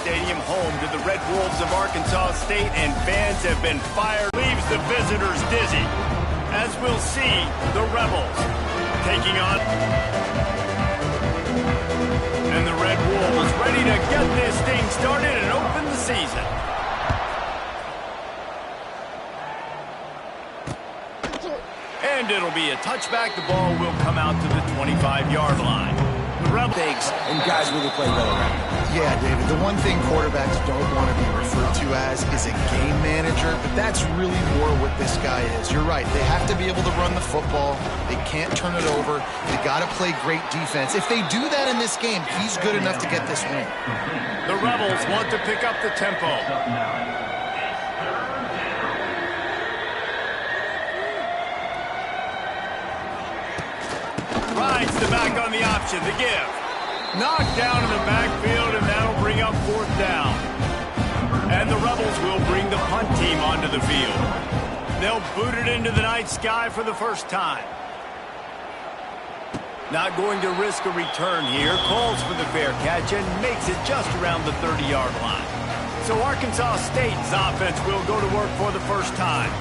Stadium, home to the Red Wolves of Arkansas State, and fans have been fired. Leaves the visitors dizzy. As we'll see, the Rebels taking on. And the Red Wolves ready to get this thing started and open the season. And it'll be a touchback. The ball will come out to the 25-yard line. The Rebels. And guys really play well around. Yeah, David, the one thing quarterbacks don't want to be referred to as is a game manager, but that's really more what this guy is. You're right. They have to be able to run the football. They can't turn it over. They got to play great defense. If they do that in this game, he's good enough to get this win. The Rebels want to pick up the tempo. Rides the back on the option, the give. Knocked down in the backfield, and that'll bring up 4th down. And the Rebels will bring the punt team onto the field. They'll boot it into the night sky for the first time. Not going to risk a return here. Calls for the fair catch and makes it just around the 30-yard line. So Arkansas State's offense will go to work for the first time.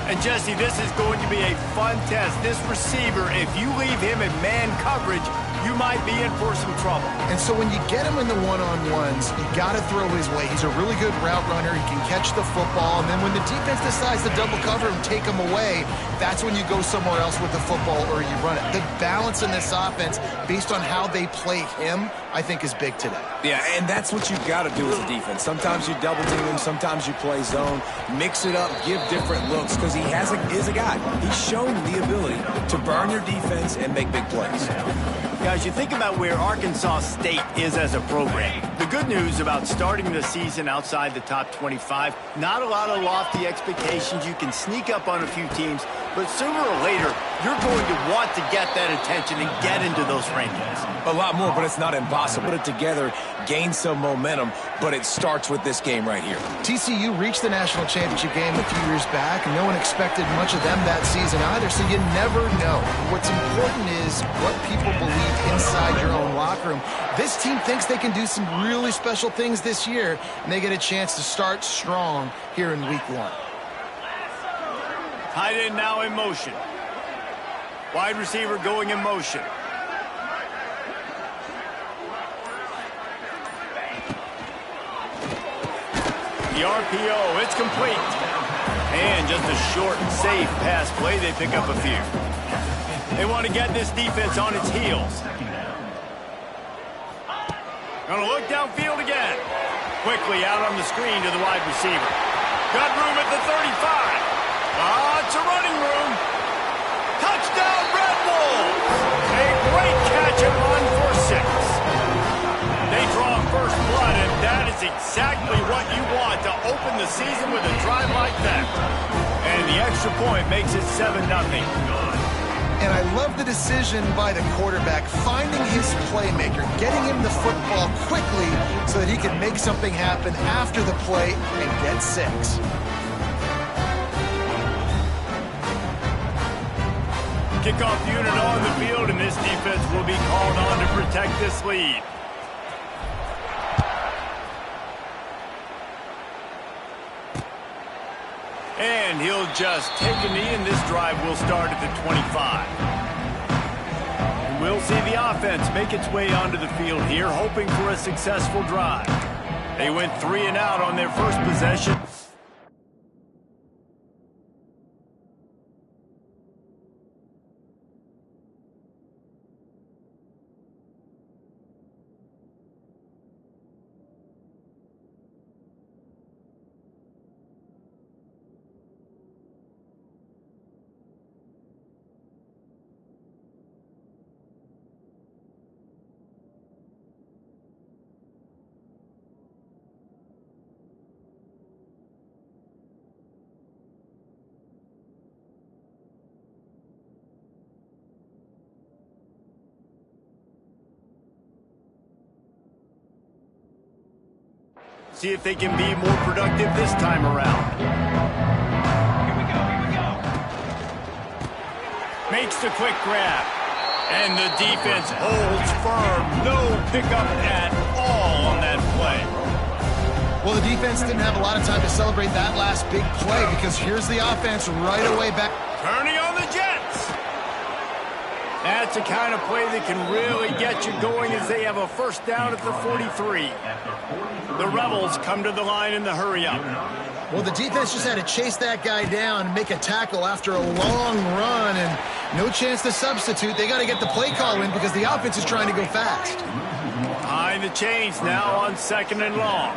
And, Jesse, this is going to be a fun test. This receiver, if you leave him in man coverage, you might be in for some trouble. And so when you get him in the one-on-ones, you got to throw his way. He's a really good route runner. He can catch the football. And then when the defense decides to double cover and take him away, that's when you go somewhere else with the football or you run it. The balance in this offense, based on how they play him, I think is big today. Yeah, and that's what you've got to do as a defense. Sometimes you double team him, sometimes you play zone. Mix it up, give different looks, because he is a guy. He's shown the ability to burn your defense and make big plays. Guys, you think about where Arkansas State is as a program. The good news about starting the season outside the top 25, not a lot of lofty expectations. You can sneak up on a few teams, but sooner or later, you're going to want to get that attention and get into those rankings. A lot more, but it's not impossible. Put it together, gain some momentum, but it starts with this game right here. TCU reached the national championship game a few years back, and no one expected much of them that season either, so you never know. What's important is what people believe inside your own locker room. This team thinks they can do some really special things this year, and they get a chance to start strong here in week 1. Tight end now in motion. Wide receiver going in motion. The RPO, it's complete. And just a short and safe pass play. They pick up a few. They want to get this defense on its heels. Gonna look downfield again. Quickly out on the screen to the wide receiver. Got room at the 35. It's a running room. Touchdown, Red Wolves. A great catch and run for 6. They draw first blood, and that is exactly what you want to open the season with a drive like that. And the extra point makes it 7-0. And I love the decision by the quarterback, finding his playmaker, getting him the football quickly so that he can make something happen after the play and get 6. Kickoff unit on the field, and this defense will be called on to protect this lead. And he'll just take a knee, and this drive will start at the 25. And we'll see the offense make its way onto the field here, hoping for a successful drive. They went 3 and out on their first possession. See if they can be more productive this time around. Here we go. Makes the quick grab. And the defense holds firm. No pickup at all on that play. Well, the defense didn't have a lot of time to celebrate that last big play because here's the offense right away back. Turning on the Jets. That's the kind of play that can really get you going as they have a first down at the 43. The Rebels come to the line in the hurry-up. Well, the defense just had to chase that guy down and make a tackle after a long run, and no chance to substitute. They got to get the play call in because the offense is trying to go fast. Behind the chains now on 2nd and long.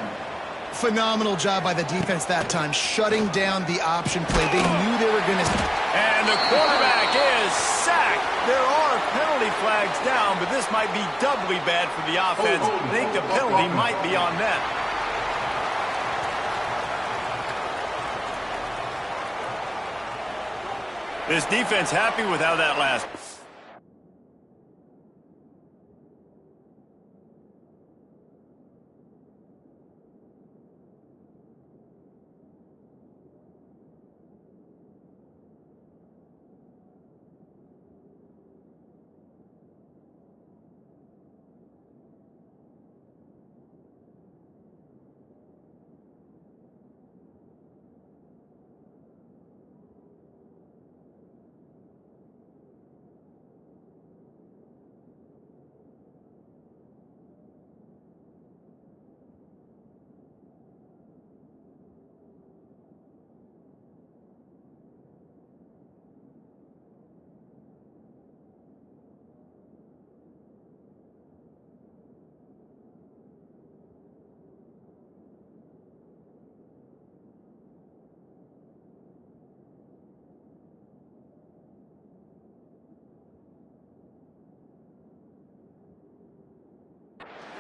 Phenomenal job by the defense that time, shutting down the option play. They knew they were going to... And the quarterback is sacked. There are penalty flags down, but this might be doubly bad for the offense. I think the penalty might be on them. This defense happy with how that last...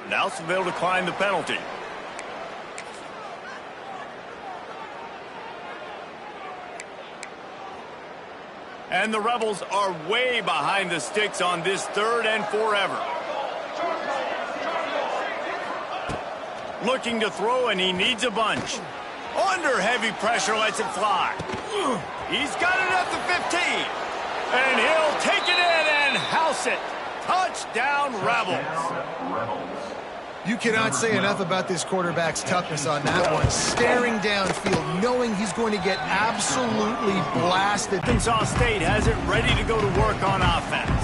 Now they'll decline the penalty. And the Rebels are way behind the sticks on this 3rd and forever. Looking to throw, and he needs a bunch. Under heavy pressure, lets it fly. He's got it at the 15. And he'll take it in and house it. Touchdown, Rebels. You cannot say enough about this quarterback's toughness on that one. Staring downfield, knowing he's going to get absolutely blasted. Arkansas State has it ready to go to work on offense.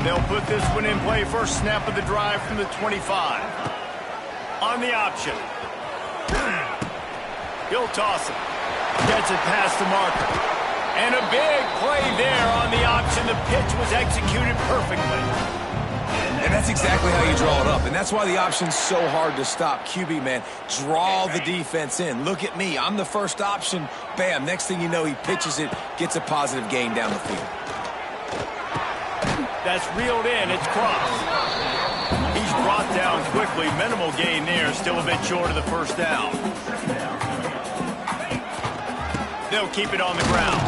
They'll put this one in play first snap of the drive from the 25. On the option. He'll toss it. Gets it past the marker. And a big play there on the option. The pitch was executed perfectly. And that's exactly how you draw it up. And that's why the option's so hard to stop. QB, man, draw the defense in. Look at me. I'm the first option. Bam. Next thing you know, he pitches it, gets a positive gain down the field. That's reeled in. It's crossed. He's brought down quickly. Minimal gain there. Still a bit short of the first down. They'll keep it on the ground.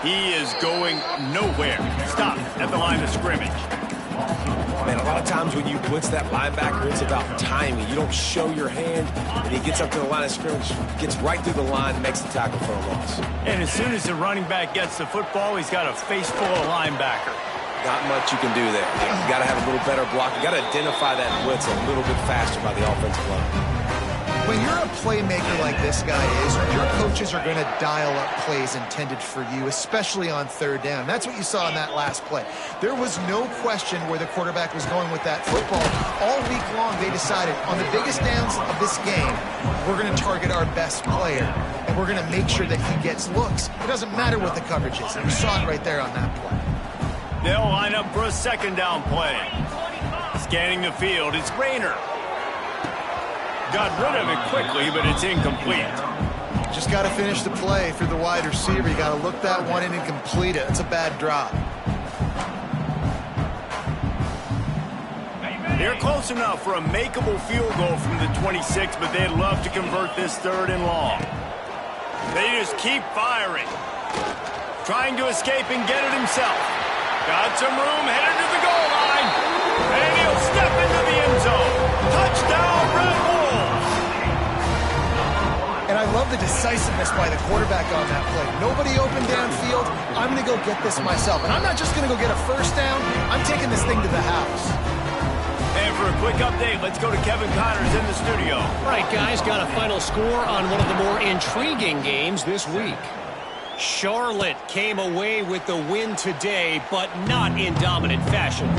He is going nowhere. Stop at the line of scrimmage. Man, a lot of times when you blitz that linebacker, it's about timing. You don't show your hand, and he gets up to the line of scrimmage, gets right through the line, makes the tackle for a loss. And as soon as the running back gets the football, he's got a face full of linebacker. Not much you can do there. You got to have a little better block. You got to identify that blitz a little bit faster by the offensive line. When you're a playmaker like this guy is, your coaches are going to dial up plays intended for you, especially on 3rd down. That's what you saw in that last play. There was no question where the quarterback was going with that football. All week long, they decided on the biggest downs of this game, we're going to target our best player, and we're going to make sure that he gets looks. It doesn't matter what the coverage is, and you saw it right there on that play. They'll line up for a 2nd down play. Scanning the field, it's Rayner. Got rid of it quickly, but it's incomplete. Just got to finish the play for the wide receiver. You got to look that one in and complete it. It's a bad drop. They're close enough for a makeable field goal from the 26, but they'd love to convert this 3rd and long. They just keep firing. Trying to escape and get it himself. Got some room, headed to the goal line. And he'll step into the end zone. Touchdown, Red Wolves! And I love the decisiveness by the quarterback on that play. Nobody open downfield. I'm going to go get this myself. And I'm not just going to go get a first down. I'm taking this thing to the house. And time for a quick update. Let's go to Kevin Connors in the studio. All right, guys, got a final score on one of the more intriguing games this week. Charlotte came away with the win today, but not in dominant fashion.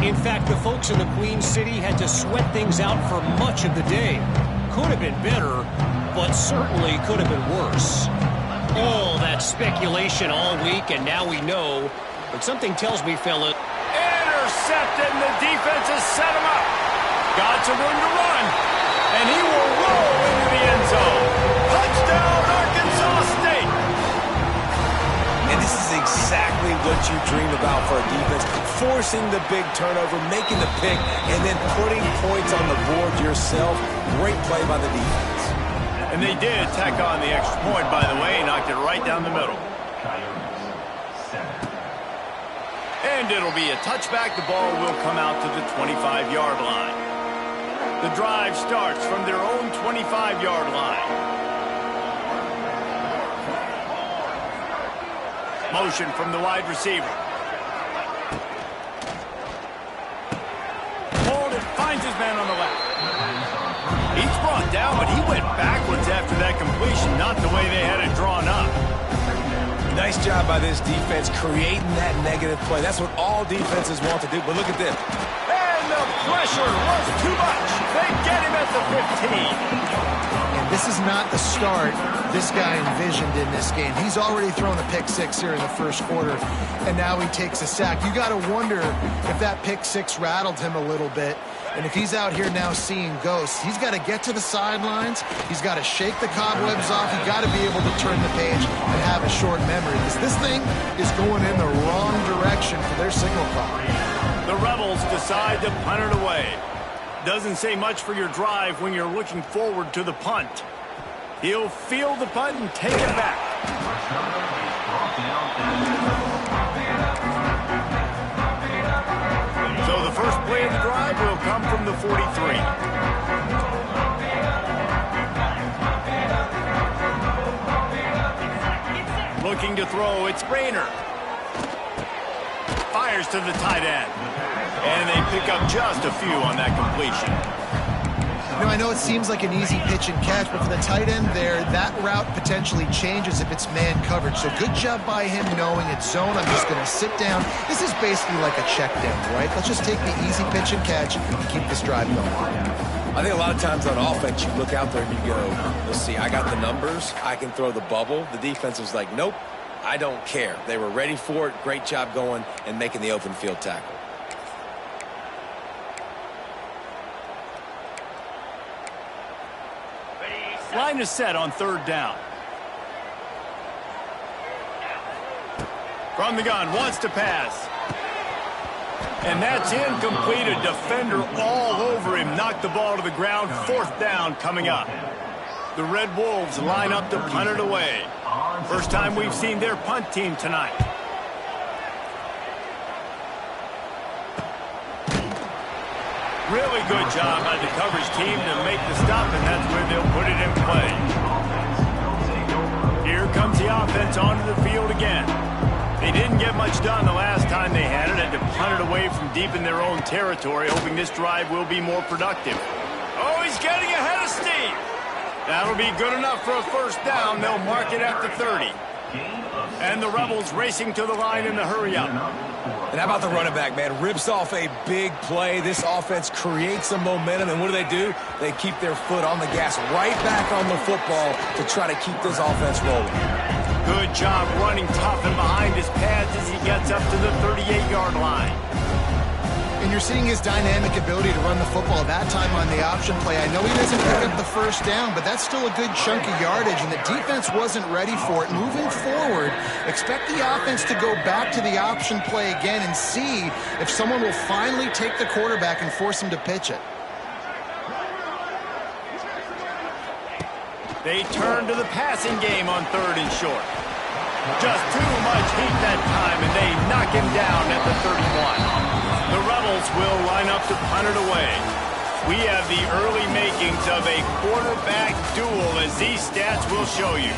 In fact, the folks in the Queen City had to sweat things out for much of the day. Could have been better, but certainly could have been worse. All that speculation all week, and now we know. But something tells me, fella... Intercepted, and the defense has set him up. Got some room to run, and he will roll into the end zone. Touchdown, Arkansas State. And this is exactly what you dream about for a defense. Forcing the big turnover, making the pick, and then putting points on the board yourself. Great play by the defense. And they did tack on the extra point, by the way, knocked it right down the middle. And it'll be a touchback. The ball will come out to the 25-yard line. The drive starts from their own 25-yard line. Motion from the wide receiver. Hold it, finds his man on the left. He's brought down, but he went backwards after that completion, not the way they had it drawn up. Nice job by this defense creating that negative play. That's what all defenses want to do, but look at this. And the pressure was too much. They get him at the 15. And this is not the start this guy envisioned in this game. He's already thrown a pick six here in the first quarter, and now he takes a sack. You got to wonder if that pick six rattled him a little bit. And if he's out here now seeing ghosts, he's got to get to the sidelines. He's got to shake the cobwebs off. He's got to be able to turn the page and have a short memory, because this thing is going in the wrong direction for their signal clock. The Rebels decide to punt it away. Doesn't say much for your drive when you're looking forward to the punt. He'll field the punt and take it back. So the first play of the drive will come from the 43. Looking to throw, it's Rayner. Fires to the tight end. And they pick up just a few on that completion. You know, I know it seems like an easy pitch and catch, but for the tight end there, that route potentially changes if it's man coverage. So good job by him knowing it's zone. I'm just going to sit down. This is basically like a check down, right? Let's just take the easy pitch and catch and keep this drive going. I think a lot of times on offense, you look out there and you go, let's see, I got the numbers. I can throw the bubble. The defense is like, nope, I don't care. They were ready for it. Great job going and making the open field tackle. Line is set on third down. From the gun, wants to pass. And that's incomplete. A defender all over him. Knocked the ball to the ground. Fourth down coming up. The Red Wolves line up to punt it away. First time we've seen their punt team tonight. Really good job by the coverage team to make the stop, and that's where they'll put it in play. Here comes the offense onto the field again. They didn't get much done the last time they had it. Had to punt it away from deep in their own territory, hoping this drive will be more productive. Oh, he's getting ahead of steam. That'll be good enough for a first down. They'll mark it at the 30. And the Rebels racing to the line in the hurry up. And how about the running back, man? Rips off a big play. This offense creates some momentum, and what do? They keep their foot on the gas, right back on the football to try to keep this offense rolling. Good job running tough and behind his pads as he gets up to the 38-yard line. And you're seeing his dynamic ability to run the football that time on the option play. I know he doesn't pick up the first down, but that's still a good chunk of yardage, and the defense wasn't ready for it. Moving forward, expect the offense to go back to the option play again and see if someone will finally take the quarterback and force him to pitch it. They turn to the passing game on third and short. Just too much heat that time, and they knock him down at the 31. The Rebels will line up to punt it away. We have the early makings of a quarterback duel, as these stats will show you.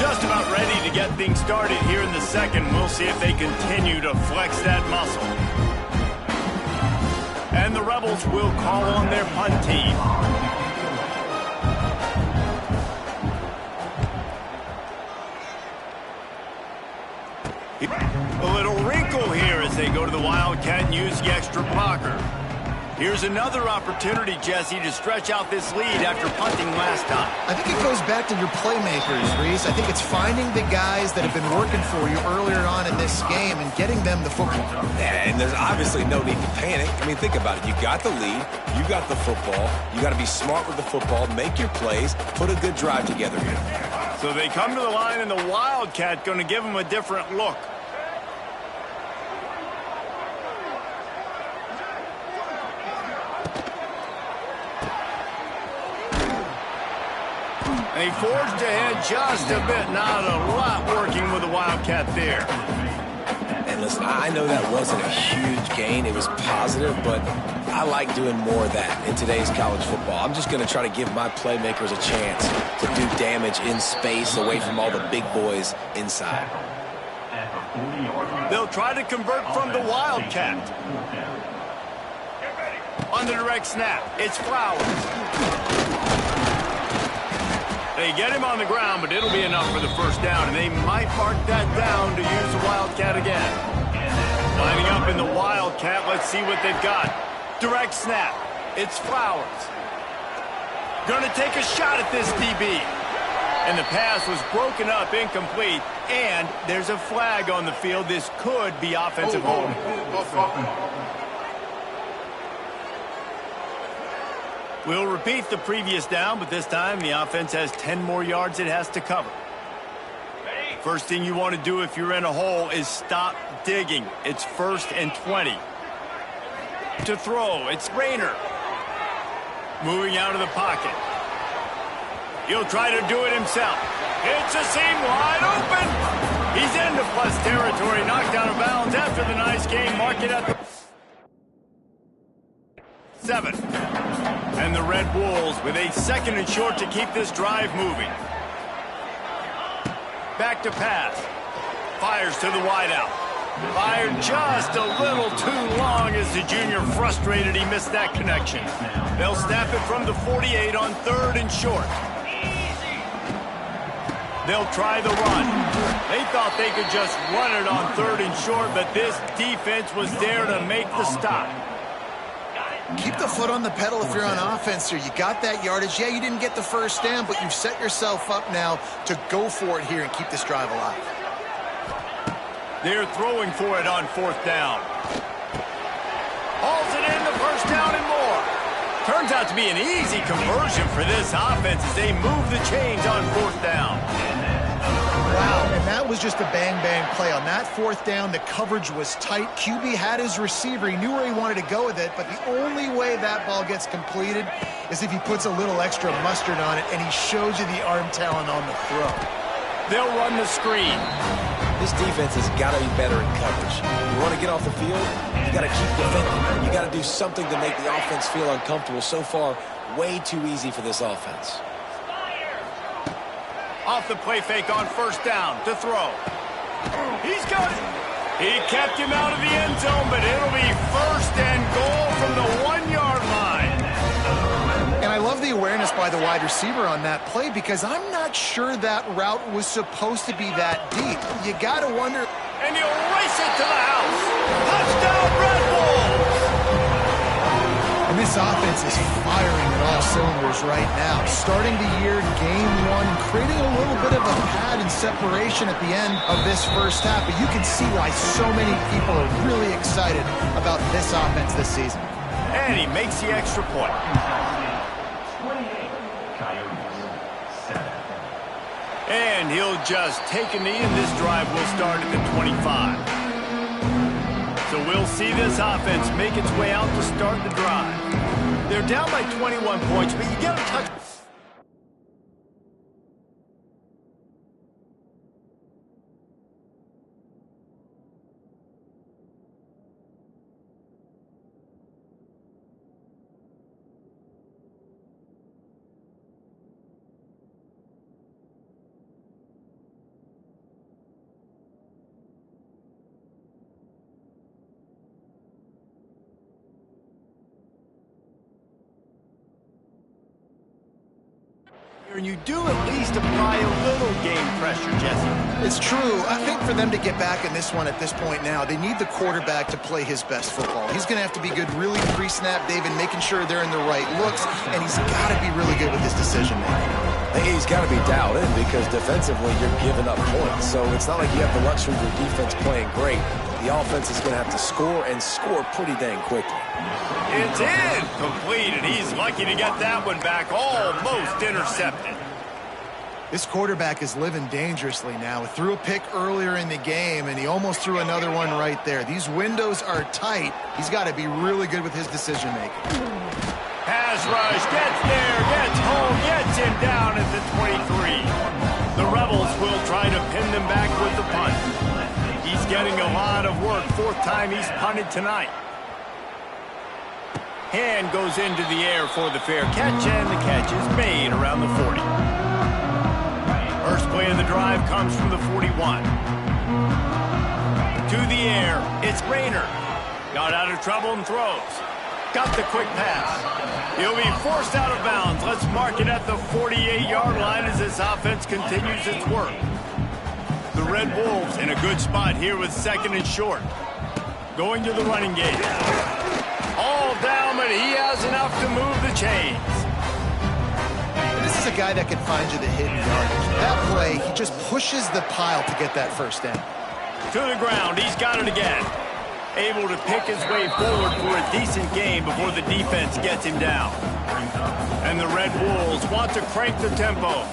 Just about ready to get things started here in the second. We'll see if they continue to flex that muscle. And the Rebels will call on their punt team. A little wrinkle here as they go to the Wildcat and use the extra blocker. Here's another opportunity, Jesse, to stretch out this lead after punting last time. I think it goes back to your playmakers, Reese. I think it's finding the guys that have been working for you earlier on in this game and getting them the football. And there's obviously no need to panic. I mean, think about it. You got the lead. You got the football. You got to be smart with the football, make your plays, put a good drive together here. So they come to the line, and the Wildcat going to give them a different look. They forged ahead just a bit. Not a lot working with the Wildcat there. And listen, I know that wasn't a huge gain. It was positive, but I like doing more of that in today's college football. I'm just going to try to give my playmakers a chance to do damage in space away from all the big boys inside. They'll try to convert from the Wildcat. On the direct snap, it's Flowers. They get him on the ground, but it'll be enough for the first down, and they might mark that down to use the Wildcat again. Lining up in the Wildcat, let's see what they've got. Direct snap, it's Flowers. Gonna take a shot at this DB. And the pass was broken up, incomplete, and there's a flag on the field. This could be offensive holding. We'll repeat the previous down, but this time the offense has 10 more yards it has to cover. First thing you want to do if you're in a hole is stop digging. It's 1st and 20. To throw, it's Rayner. Moving out of the pocket. He'll try to do it himself. It's a seam wide open. He's into plus territory, knocked out of bounds after the nice game. Mark it at the 7. And the Red Wolves with a 2nd and short to keep this drive moving. Back to pass. Fires to the wideout. Fired just a little too long as the junior frustrated he missed that connection. They'll snap it from the 48 on 3rd and short. They'll try the run. They thought they could just run it on 3rd and short, but this defense was there to make the stop. Keep the foot on the pedal if you're on offense here. You got that yardage. Yeah, you didn't get the first down, but you've set yourself up now to go for it here and keep this drive alive. They're throwing for it on 4th down. Hauls it in, the first down and more. Turns out to be an easy conversion for this offense as they move the chains on 4th down. Wow, and that was just a bang-bang play. On that 4th down, the coverage was tight. QB had his receiver. He knew where he wanted to go with it, but the only way that ball gets completed is if he puts a little extra mustard on it, and he shows you the arm talent on the throw. They'll run the screen. This defense has got to be better in coverage. You want to get off the field, you got to keep defending. You got to do something to make the offense feel uncomfortable. So far, way too easy for this offense. Off the play fake on 1st down to throw. He's got it. He kept him out of the end zone, but it'll be 1st and goal from the 1-yard line. And I love the awareness by the wide receiver on that play because I'm not sure that route was supposed to be that deep. You got to wonder. And he'll race it to the house. Touchdown, Red Bulls! And this offense is firing at all cylinders right now. Starting the year, game 1, creating a little bit of a pad and separation at the end of this first half. But you can see why so many people are really excited about this offense this season. And he makes the extra point. And he'll just take a knee, and this drive will start at the 25. So we'll see this offense make its way out to start the drive. They're down by 21 points, but you got to touch. when you do at least apply a little game pressure, Jesse. It's true. I think for them to get back in this one at this point now, they need the quarterback to play his best football. He's going to have to be good really pre-snap, David, making sure they're in the right looks, and he's got to be really good with his decision-making. He's got to be dialed in because defensively you're giving up points. So it's not like you have the luxury of your defense playing great. The offense is going to have to score and score pretty dang quickly. It's incomplete, and he's lucky to get that one back, almost intercepted. This quarterback is living dangerously now. He threw a pick earlier in the game, and he almost threw another one right there. These windows are tight. He's got to be really good with his decision-making. Pass rush, gets there, gets home, gets him down at the 23. The Rebels will try to pin them back with the punt. He's getting a lot of work. Fourth time he's punted tonight. Hand goes into the air for the fair catch, and the catch is made around the 40. First play of the drive comes from the 41. To the air, it's Rayner. Got out of trouble and throws. Got the quick pass. He'll be forced out of bounds. Let's mark it at the 48-yard line as this offense continues its work. The Red Wolves in a good spot here with second and short. Going to the running game. All down, but he has enough to move the chains. This is a guy that can find you the hidden yardage. That play, he just pushes the pile to get that first down. To the ground, he's got it again. Able to pick his way forward for a decent game before the defense gets him down. And the Red Wolves want to crank the tempo.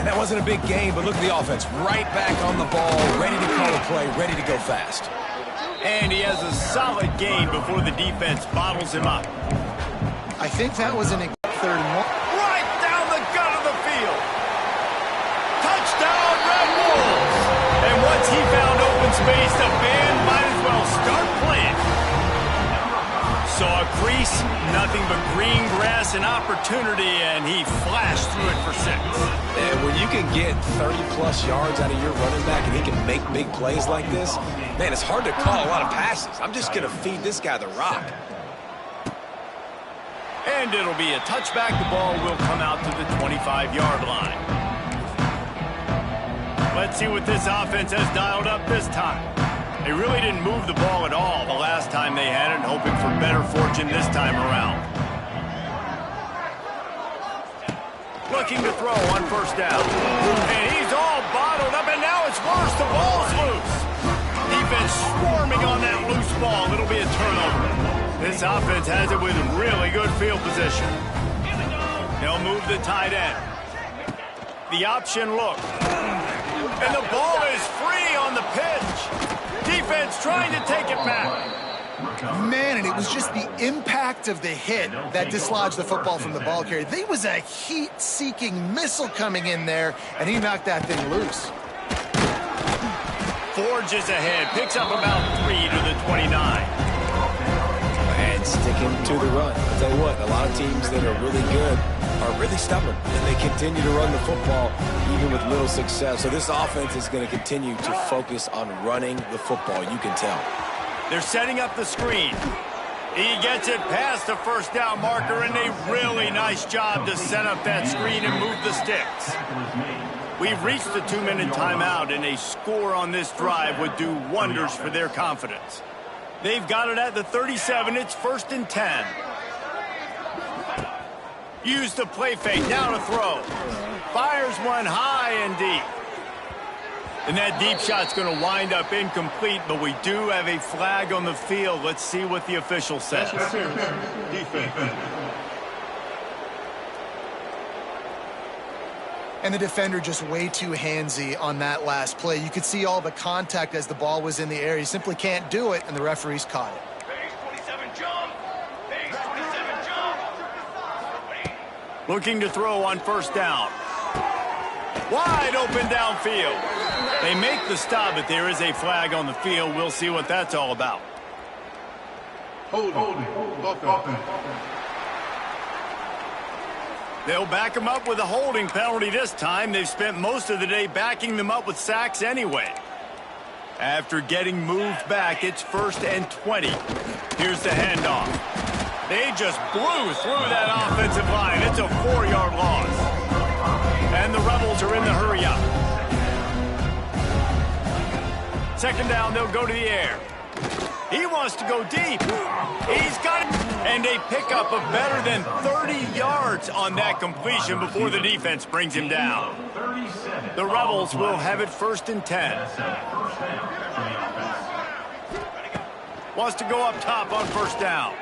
And that wasn't a big game, but look at the offense. Right back on the ball, ready to call a play, ready to go fast. And he has a solid gain before the defense bottles him up. I think that was an third and one. Right down the gut of the field. Touchdown, Red Wolves. And once he found open space, the band might as well start playing. Saw a crease, nothing but green grass and opportunity, and he flashed through it for 6. And when you can get 30-plus yards out of your running back and he can make big plays like this, man, it's hard to call a lot of passes. I'm just going to feed this guy the rock. And it'll be a touchback. The ball will come out to the 25-yard line. Let's see what this offense has dialed up this time. They really didn't move the ball at all the last time they had it, hoping for better fortune this time around. Looking to throw on first down. And he's all bottled up, and now it's worse. The ball's loose. Defense swarming on that loose ball. It'll be a turnover. This offense has it with really good field position. They'll move the tight end. The option look. And the ball is free on the pitch. Defense trying to take it back. Man, and it was just the impact of the hit that dislodged the football from the ball carrier. There was a heat-seeking missile coming in there, and he knocked that thing loose. Forges ahead, picks up about 3 to the 29. And sticking to the run. I'll tell you what, a lot of teams that are really good are really stubborn, and they continue to run the football even with little success. So this offense is going to continue to focus on running the football, you can tell. They're setting up the screen. He gets it past the first down marker, and a really nice job to set up that screen and move the sticks. We've reached the 2-minute timeout, and a score on this drive would do wonders for their confidence. They've got it at the 37. It's 1st and 10. Use the play fake, now to throw. Fires one high and deep. And that deep shot's going to wind up incomplete, but we do have a flag on the field. Let's see what the official says. Defense. And the defender just way too handsy on that last play. You could see all the contact as the ball was in the air. He simply can't do it, and the referees caught it. Base 27 jump. Base 27 jump. Looking to throw on first down. Wide open downfield. They make the stop, but there is a flag on the field. We'll see what that's all about. Holding. Offense. They'll back them up with a holding penalty this time. They've spent most of the day backing them up with sacks anyway. After getting moved back, it's 1st and 20. Here's the handoff. They just blew through that offensive line. It's a 4-yard loss. defense are in the hurry up. Second down, they'll go to the air. He wants to go deep. He's got it. And a pickup of better than 30 yards on that completion before the defense brings him down. The Rebels will have it 1st and 10. Wants to go up top on 1st down.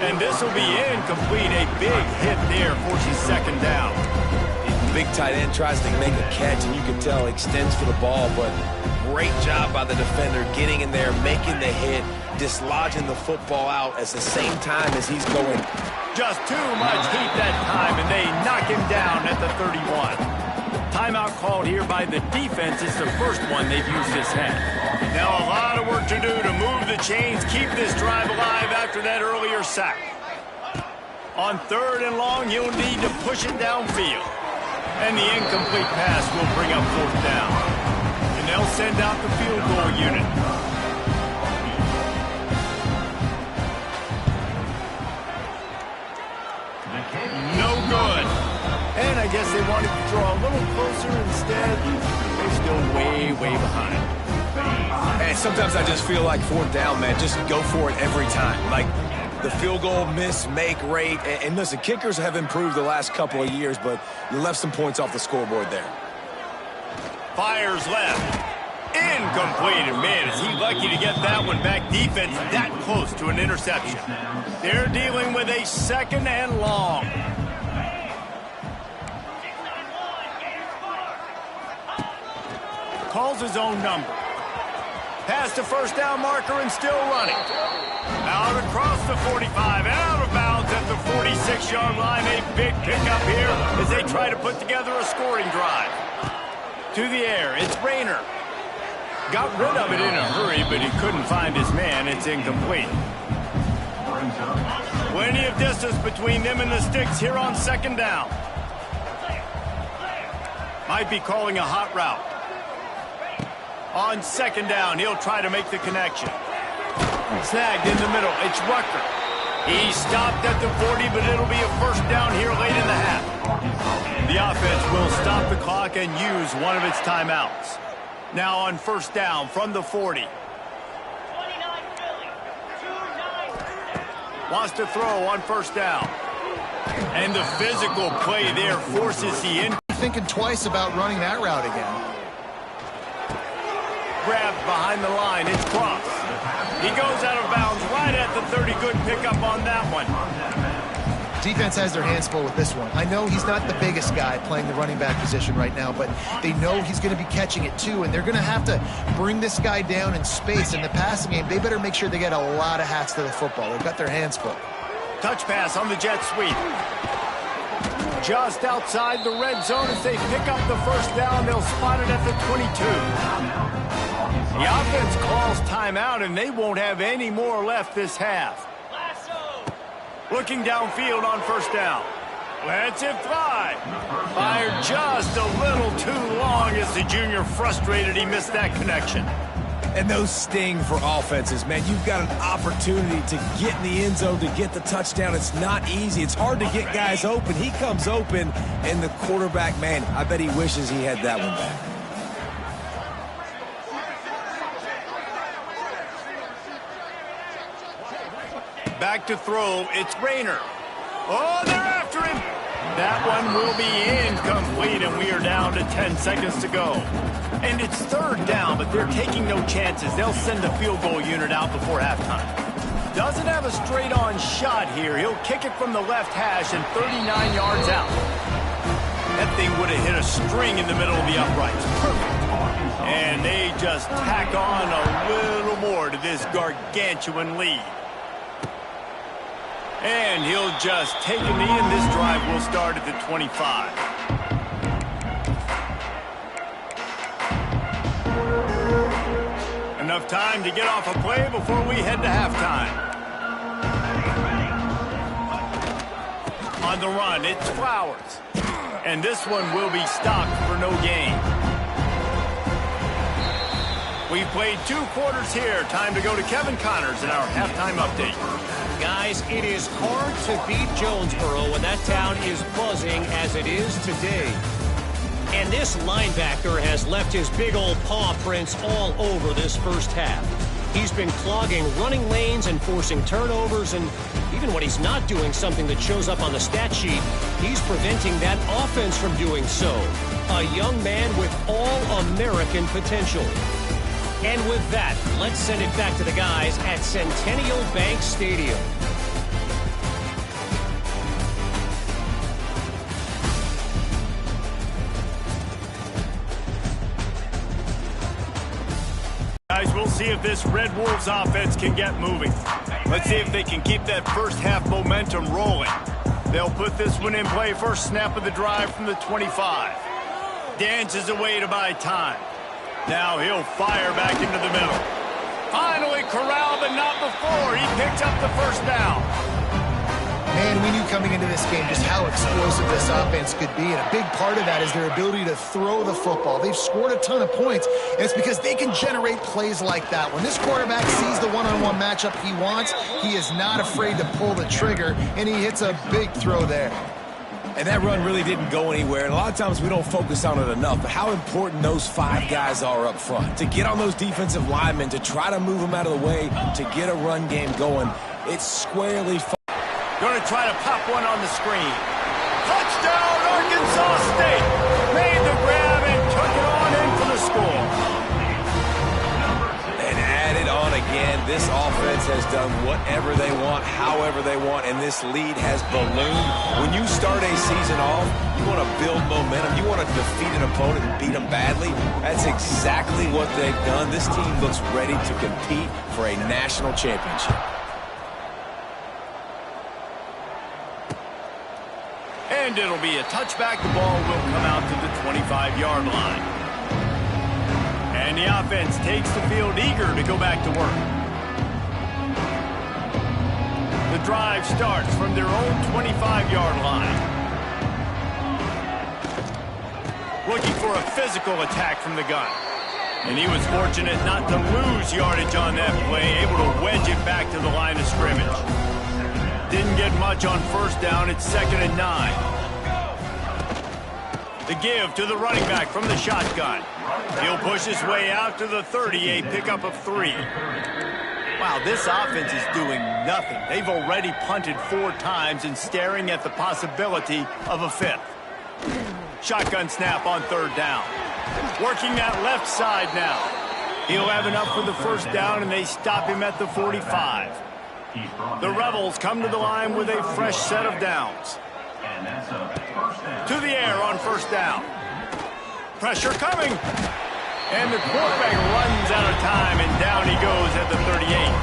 And this will be incomplete. A big hit there forces 2nd down. The big tight end tries to make a catch, and you can tell extends for the ball, but great job by the defender getting in there, making the hit, dislodging the football out at the same time as he's going. Just too much heat that time, and they knock him down at the 31. Timeout called here by the defense. It's the first one they've used this half. Now a lot of work to do to move the chains, keep this drive alive after that earlier sack. On 3rd and long, he'll need to push it downfield. And the incomplete pass will bring up 4th down. And they'll send out the field goal unit. No good. And I guess they wanted to draw a little closer instead. They're still way, way behind. And sometimes I just feel like 4th down, man, just go for it every time. Like the field goal miss-make rate. And listen, kickers have improved the last couple of years, but you left some points off the scoreboard there. Fires left. Incomplete. And man, is he lucky to get that one back. Defense that close to an interception. They're dealing with a 2nd and long. Calls his own number. Past the 1st down marker and still running. Out across the 45 and out of bounds at the 46-yard line. A big pickup here as they try to put together a scoring drive. To the air, it's Rayner. Got rid of it in a hurry, but he couldn't find his man. It's incomplete. Plenty of distance between them and the sticks here on 2nd down. Might be calling a hot route. On 2nd down, he'll try to make the connection. Snagged in the middle. It's Rucker. He stopped at the 40, but it'll be a 1st down here late in the half. The offense will stop the clock and use one of its timeouts. Now on 1st down from the 40. Wants to throw on 1st down. And the physical play there forces the in. Thinking twice about running that route again. Grabbed behind the line. It's Cross. He goes out of bounds right at the 30. Good pickup on that one. Defense has their hands full with this one. I know he's not the biggest guy playing the running back position right now, but they know he's going to be catching it too, and they're going to have to bring this guy down in space. In the passing game, they better make sure they get a lot of hats to the football. They've got their hands full. Touch pass on the jet sweep. Just outside the red zone as they pick up the 1st down. They'll spot it at the 22. The offense calls timeout, and they won't have any more left this half. Looking downfield on 1st down. Lets it fly. Fired just a little too long as the junior frustrated he missed that connection. And those sting for offenses, man. You've got an opportunity to get in the end zone, to get the touchdown. It's not easy. It's hard to get guys open. He comes open, and the quarterback, man, I bet he wishes he had that one back. Back to throw, it's Rayner. Oh, they're after him. That one will be incomplete, and we are down to 10 seconds to go. And it's 3rd down, but they're taking no chances. They'll send the field goal unit out before halftime. Doesn't have a straight-on shot here. He'll kick it from the left hash and 39 yards out. That thing would have hit a string in the middle of the uprights. Perfect. And they just tack on a little more to this gargantuan lead. And he'll just take a knee, and this drive will start at the 25. Enough time to get off a play before we head to halftime. On the run, it's Flowers. And this one will be stopped for no gain. We've played 2 quarters here. Time to go to Kevin Connors in our halftime update. Guys, it is hard to beat Jonesboro when that town is buzzing as it is today. And this linebacker has left his big old paw prints all over this first half. He's been clogging running lanes and forcing turnovers, and even when he's not doing something that shows up on the stat sheet, he's preventing that offense from doing so. A young man with all-American potential. And with that, let's send it back to the guys at Centennial Bank Stadium. Guys, we'll see if this Red Wolves offense can get moving. Let's see if they can keep that first half momentum rolling. They'll put this one in play first snap of the drive from the 25. Dances away to buy time. Now he'll fire back into the middle. Finally corralled, but not before. He picks up the first down. Man, we knew coming into this game just how explosive this offense could be, and a big part of that is their ability to throw the football. They've scored a ton of points, and it's because they can generate plays like that. When this quarterback sees the one-on-one matchup he wants, he is not afraid to pull the trigger, and he hits a big throw there. And that run really didn't go anywhere. And a lot of times we don't focus on it enough, but how important those 5 guys are up front. To get on those defensive linemen, to try to move them out of the way, to get a run game going, it's squarely Going to try to pop one on the screen. Touchdown, Arkansas State! Made the grab and took it on in for the score. And added on again. This offense has done whatever they want, however they want, and this lead has ballooned. When you start a season off, you want to build momentum. You want to defeat an opponent and beat them badly. That's exactly what they've done. This team looks ready to compete for a national championship. And it'll be a touchback. The ball will come out to the 25-yard line. And the offense takes the field eager to go back to work. The drive starts from their own 25-yard line. Looking for a physical attack from the gun. And he was fortunate not to lose yardage on that play, able to wedge it back to the line of scrimmage. Didn't get much on first down. It's 2nd and 9. The give to the running back from the shotgun. He'll push his way out to the 30, a pickup of 3. Wow, this offense is doing nothing. They've already punted 4 times and staring at the possibility of a 5th. Shotgun snap on 3rd down. Working that left side now. He'll have enough for the first down, and they stop him at the 45. The Rebels come to the line with a fresh set of downs. To the air on first down. Pressure coming. And the quarterback runs out of time, and down he goes at the 38.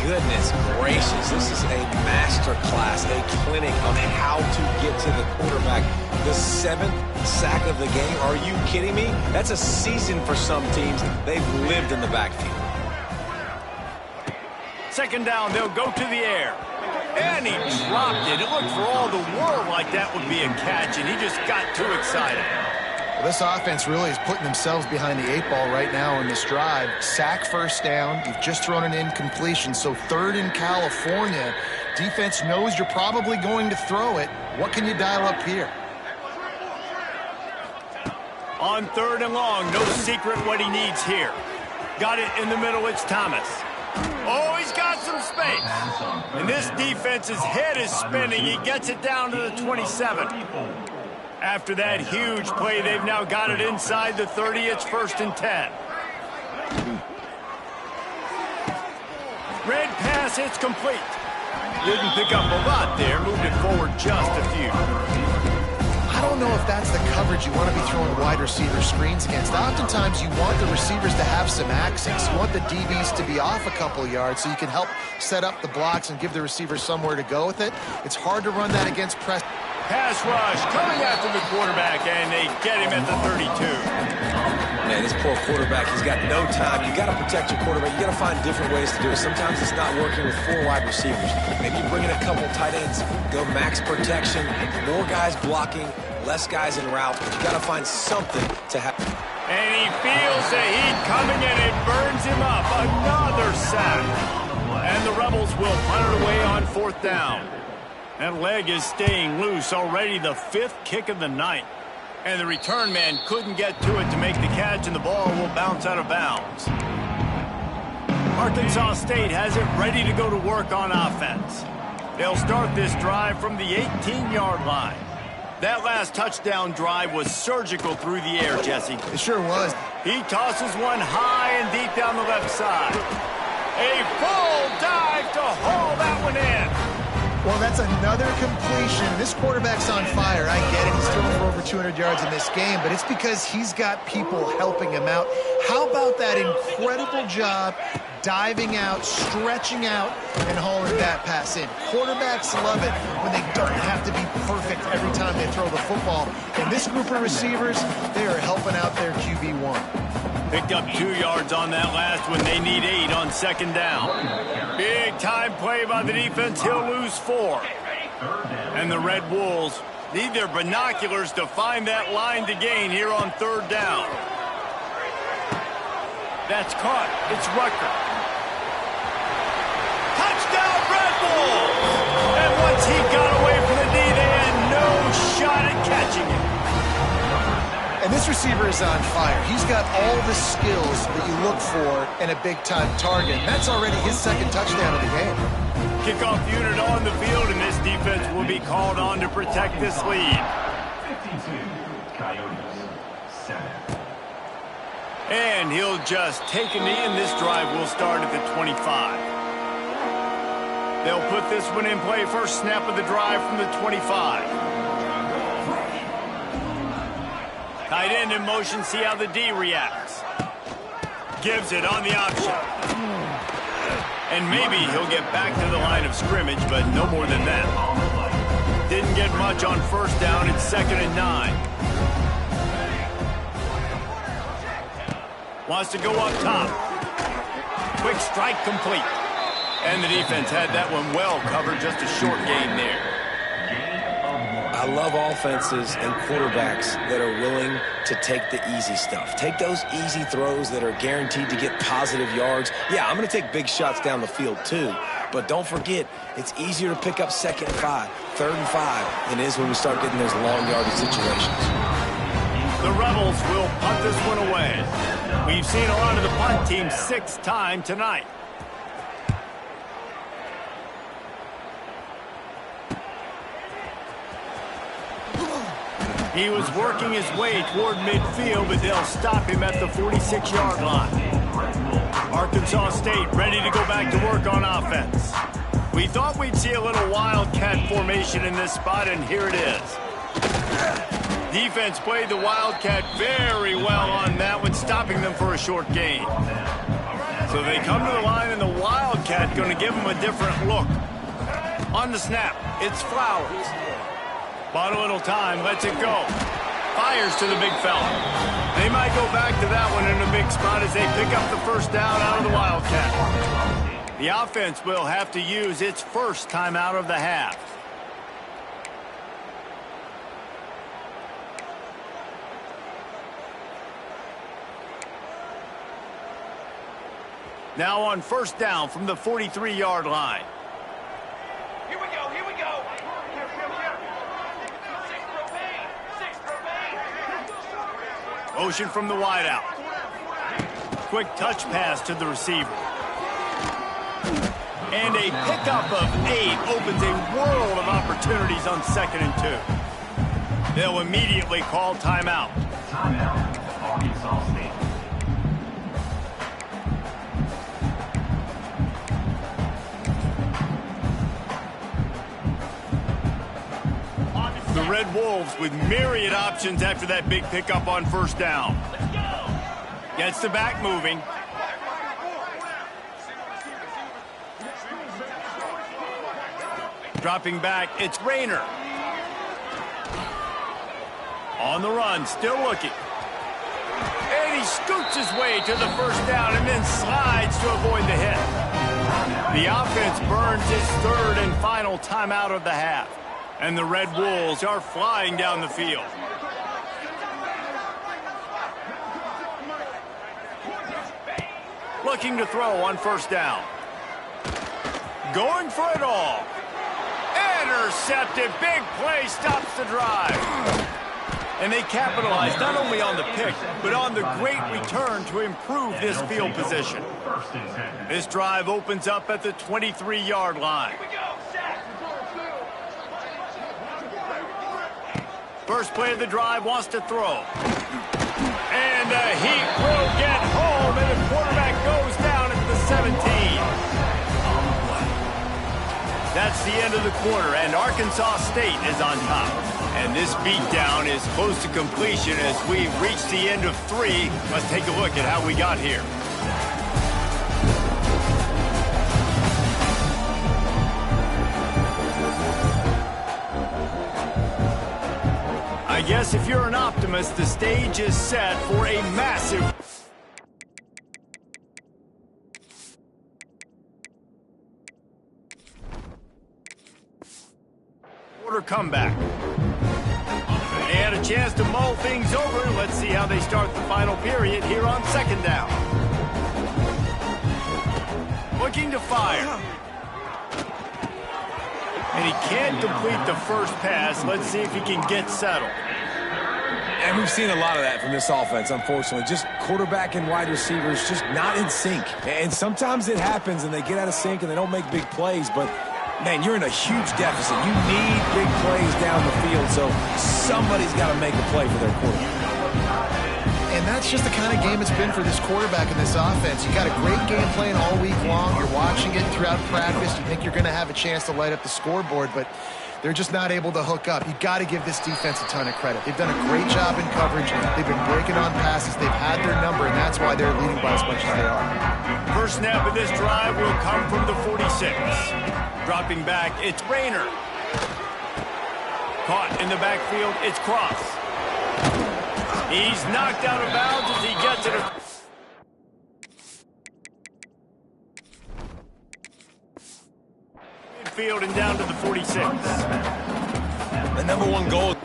Goodness gracious, this is a master class, a clinic on how to get to the quarterback. The 7th sack of the game. Are you kidding me? That's a season for some teams. They've lived in the backfield. 2nd down, they'll go to the air. And he dropped it. It looked for all the world like that would be a catch, and he just got too excited. Well, this offense really is putting themselves behind the 8 ball right now in this drive. Sack first down. You've just thrown an incompletion, so 3rd in California. Defense knows you're probably going to throw it. What can you dial up here? On 3rd and long, no secret what he needs here. Got it in the middle, it's Thomas. Oh, he's got some space. And this defense's head is spinning. He gets it down to the 27. After that huge play, they've now got it inside the 30. It's 1st and 10. Red pass, it's complete. Didn't pick up a lot there. Moved it forward just a few. I don't know if that's the coverage you want to be throwing wide receiver screens against. Oftentimes, you want the receivers to have some access. You want the DBs to be off a couple yards so you can help set up the blocks and give the receiver somewhere to go with it. It's hard to run that against press. Pass rush coming after the quarterback, and they get him at the 32. Man, this poor quarterback, he's got no time. You got to protect your quarterback. You got to find different ways to do it. Sometimes it's not working with 4 wide receivers. Maybe you bring in a couple tight ends, go max protection, more guys blocking, less guys in route. But you got to find something to have. And he feels the heat coming, and it burns him up. Another sack. And the Rebels will punt it away on 4th down. That leg is staying loose. Already the 5th kick of the night. And the return man couldn't get to it to make the catch, and the ball will bounce out of bounds. Arkansas State has it ready to go to work on offense. They'll start this drive from the 18-yard line. That last touchdown drive was surgical through the air, Jesse. It sure was. He tosses one high and deep down the left side. A full dive to haul that one in. Well, that's another completion. This quarterback's on fire. I get it. He's throwing for over 200 yards in this game, but it's because he's got people helping him out. How about that incredible job diving out, stretching out, and hauling that pass in? Quarterbacks love it when they don't have to be perfect every time they throw the football. And this group of receivers, they are helping out their QB1. Picked up 2 yards on that last one. They need 8 on second down. Big time play by the defense. He'll lose 4. And the Red Wolves need their binoculars to find that line to gain here on third down. That's caught. It's Rucker. Touchdown, Red Wolves! And once he got away from the D, they had no shot at catching him. And this receiver is on fire. He's got all the skills that you look for in a big-time target. That's already his second touchdown of the game. Kickoff unit on the field, and this defense will be called on to protect this lead. 52, Coyotes, 7. And he'll just take a knee, and this drive will start at the 25. They'll put this one in play. First snap of the drive from the 25. Tight end in motion, see how the D reacts. Gives it on the option. And maybe he'll get back to the line of scrimmage, but no more than that. Didn't get much on first down. It's 2nd and 9. Wants to go up top. Quick strike complete. And the defense had that one well covered. Just a short gain there. I love offenses and quarterbacks that are willing to take the easy stuff. Take those easy throws that are guaranteed to get positive yards. Yeah, I'm going to take big shots down the field too. But don't forget, it's easier to pick up 2nd and 5, 3rd and 5 than it is when we start getting those long yardage situations. The Rebels will punt this one away. We've seen a lot of the punt team 6 times tonight. He was working his way toward midfield, but they'll stop him at the 46-yard line. Arkansas State ready to go back to work on offense. We thought we'd see a little wildcat formation in this spot, and here it is. Defense played the wildcat very well on that one, stopping them for a short gain. So they come to the line, and the wildcat going to give them a different look. On the snap, it's Flowers. Bought a little time, lets it go. Fires to the big fella. They might go back to that one in a big spot as they pick up the first down out of the Wildcat. The offense will have to use its first timeout of the half. Now on first down from the 43-yard line. Here we go, here we go. Motion from the wideout. Quick touch pass to the receiver. And a pickup of 8 opens a world of opportunities on 2nd and 2. They'll immediately call timeout. Timeout, Arkansas State. The Red Wolves with myriad options after that big pickup on first down. Gets the back moving. Dropping back, it's Rayner. On the run, still looking. And he scoots his way to the first down and then slides to avoid the hit. The offense burns its 3rd and final timeout of the half. And the Red Wolves are flying down the field. Looking to throw on first down. Going for it all. Intercepted. Big play stops the drive. And they capitalized not only on the pick, but on the great return to improve this field position. This drive opens up at the 23-yard line. First play of the drive wants to throw. And he will get home, and the quarterback goes down at the 17. That's the end of the quarter, and Arkansas State is on top. And this beatdown is close to completion as we reach the end of 3. Let's take a look at how we got here. I guess if you're an optimist, the stage is set for a massive quarter comeback. They had a chance to mull things over. Let's see how they start the final period here on second down. Looking to fire. And he can't complete the first pass. Let's see if he can get settled. And we've seen a lot of that from this offense, unfortunately. Just quarterback and wide receivers just not in sync. And sometimes it happens and they get out of sync and they don't make big plays, but man, you're in a huge deficit. You need big plays down the field, so somebody's got to make a play for their quarterback. And that's just the kind of game it's been for this quarterback in this offense. You got a great game plan all week long. You're watching it throughout practice. You think you're going to have a chance to light up the scoreboard, but they're just not able to hook up. You got to give this defense a ton of credit. They've done a great job in coverage. They've been breaking on passes. They've had their number, and that's why they're leading by as much as they are. First snap of this drive will come from the 46. Dropping back, it's Rayner. Caught in the backfield, it's Cross. He's knocked out of bounds as he gets it. Midfield and down to the 46. The number one goal.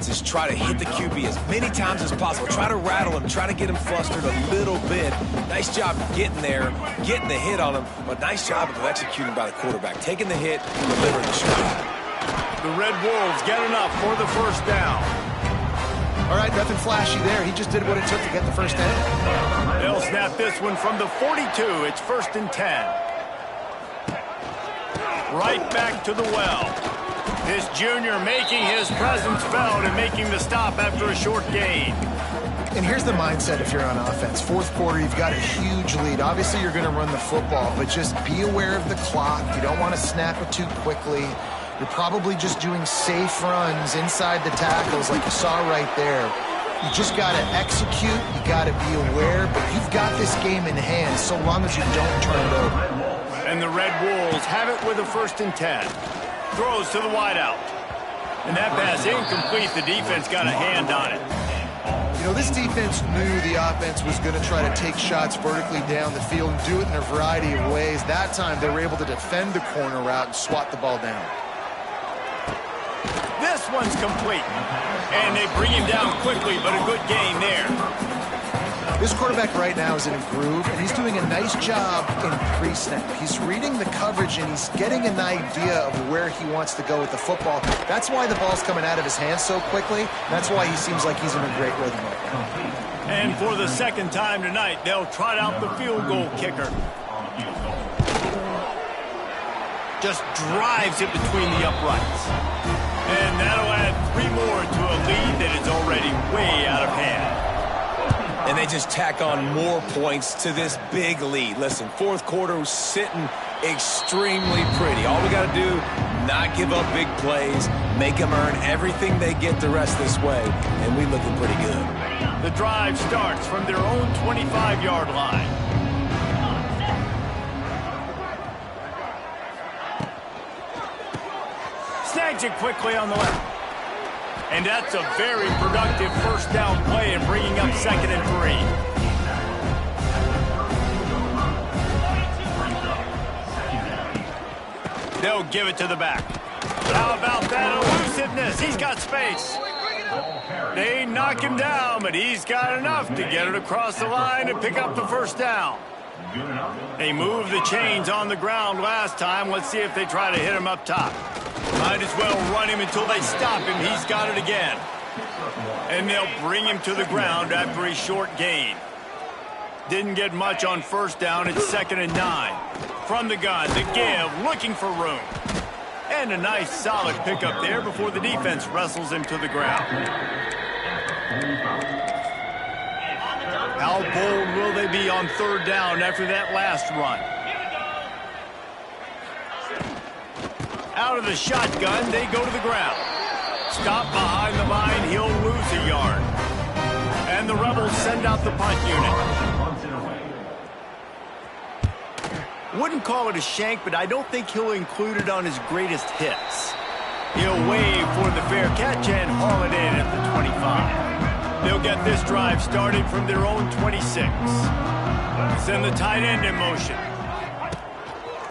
Just try to hit the QB as many times as possible. Try to rattle him. Try to get him flustered a little bit. Nice job getting there, getting the hit on him, but nice job of executing by the quarterback. Taking the hit, delivering the shot. The Red Wolves get enough for the first down. All right, nothing flashy there. He just did what it took to get the first down. They'll snap this one from the 42. It's 1st and 10. Right back to the well. This junior making his presence felt and making the stop after a short gain. And here's the mindset if you're on offense. Fourth quarter, you've got a huge lead. Obviously, you're going to run the football, but just be aware of the clock. You don't want to snap it too quickly. You're probably just doing safe runs inside the tackles like you saw right there. You just got to execute. You got to be aware, but you've got this game in hand so long as you don't turn it over. And the Red Wolves have it with a 1st and 10. Throws to the wideout. And that pass incomplete. The defense got a hand on it. You know, this defense knew the offense was going to try to take shots vertically down the field and do it in a variety of ways. That time, they were able to defend the corner route and swat the ball down. This one's complete. And they bring him down quickly, but a good gain there. This quarterback right now is in a groove, and he's doing a nice job in pre-snap. He's reading the coverage, and he's getting an idea of where he wants to go with the football. That's why the ball's coming out of his hands so quickly. That's why he seems like he's in a great rhythm right now. And for the second time tonight, they'll trot out the field goal kicker. Just drives it between the uprights. And that'll add 3 more to a lead that is already way out of hand. And they just tack on more points to this big lead. Listen, fourth quarter was sitting extremely pretty. All we got to do, not give up big plays, make them earn everything they get the rest this way, and we looking pretty good. The drive starts from their own 25-yard line. Snags it quickly on the left. And that's a very productive first down play and bringing up 2nd and 3. They'll give it to the back. How about that elusiveness? He's got space. They knock him down, but he's got enough to get it across the line and pick up the first down. They moved the chains on the ground last time. Let's see if they try to hit him up top. Might as well run him until they stop him. He's got it again. And they'll bring him to the ground after a short gain. Didn't get much on first down. It's 2nd and 9. From the gun, the give, looking for room. And a nice solid pickup there before the defense wrestles him to the ground. How bold will they be on 3rd down after that last run? Out of the shotgun, they go to the ground. Stop behind the line, he'll lose a yard. And the Rebels send out the punt unit. Wouldn't call it a shank, but I don't think he'll include it on his greatest hits. He'll wave for the fair catch and haul it in at the 25. They'll get this drive started from their own 26. Send the tight end in motion.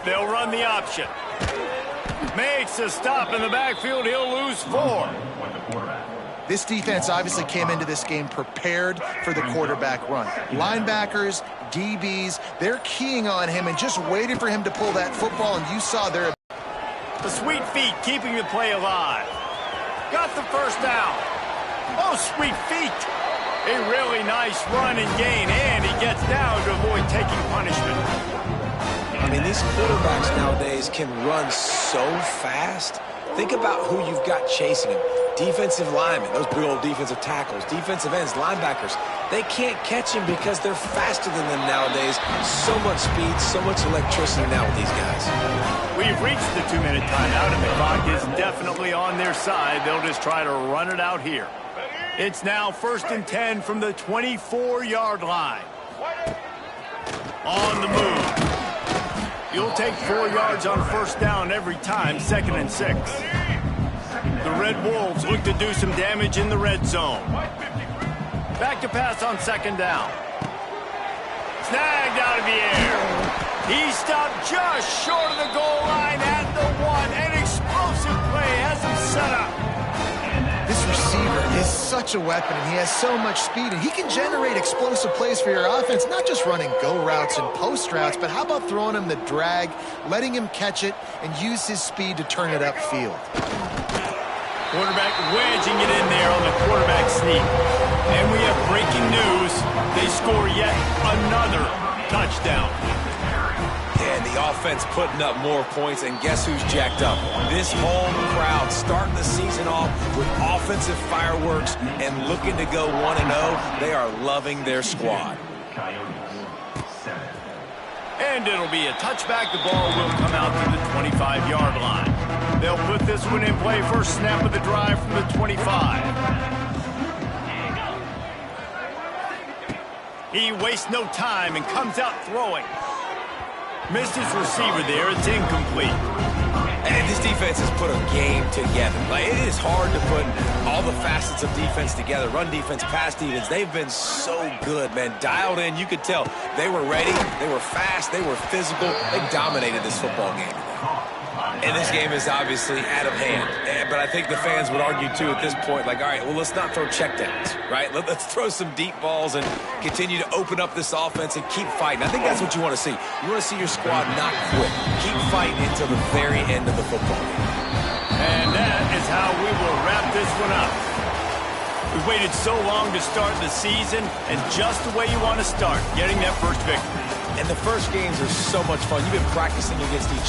They'll run the option. Makes a stop in the backfield. He'll lose 4. This defense obviously came into this game prepared for the quarterback run. Linebackers, DBs, they're keying on him and just waiting for him to pull that football, and you saw their... The sweet feet keeping the play alive. Got the first down. Oh, sweet feet. A really nice run and gain, and he gets down to avoid taking punishment. I mean, these quarterbacks nowadays can run so fast. Think about who you've got chasing him. Defensive linemen, those big old defensive tackles, defensive ends, linebackers. They can't catch him because they're faster than them nowadays. So much speed, so much electricity now with these guys. We've reached the 2-minute timeout, and the clock is definitely on their side. They'll just try to run it out here. It's now 1st and 10 from the 24-yard line. On the move. You'll take 4 yards on first down every time, 2nd and 6. The Red Wolves look to do some damage in the red zone. Back to pass on 2nd down. Snagged out of the air. He stopped just short of the goal line at the 1. An explosive play has him set up. This receiver is such a weapon, and he has so much speed, and he can generate explosive plays for your offense, not just running go routes and post routes, but how about throwing him the drag, letting him catch it, and use his speed to turn it upfield. Quarterback wedging it in there on the quarterback sneak. And we have breaking news. They score yet another touchdown. And the offense putting up more points, and guess who's jacked up? This home crowd starting the season off with offensive fireworks and looking to go 1-0. They are loving their squad. And it'll be a touchback. The ball will come out to the 25-yard line. They'll put this one in play. First snap of the drive from the 25. He wastes no time and comes out throwing. Missed his receiver there. It's incomplete. And this defense has put a game together. Like, it is hard to put all the facets of defense together. Run defense, pass defense. They've been so good, man. Dialed in. You could tell they were ready. They were fast. They were physical. They dominated this football game. And this game is obviously out of hand. But I think the fans would argue, too, at this point, like, all right, well, let's not throw checkdowns, right? Let's throw some deep balls and continue to open up this offense and keep fighting. I think that's what you want to see. You want to see your squad not quit. Keep fighting until the very end of the football game. And that is how we will wrap this one up. We've waited so long to start the season, and just the way you want to start, getting that first victory. And the first games are so much fun. You've been practicing against each other.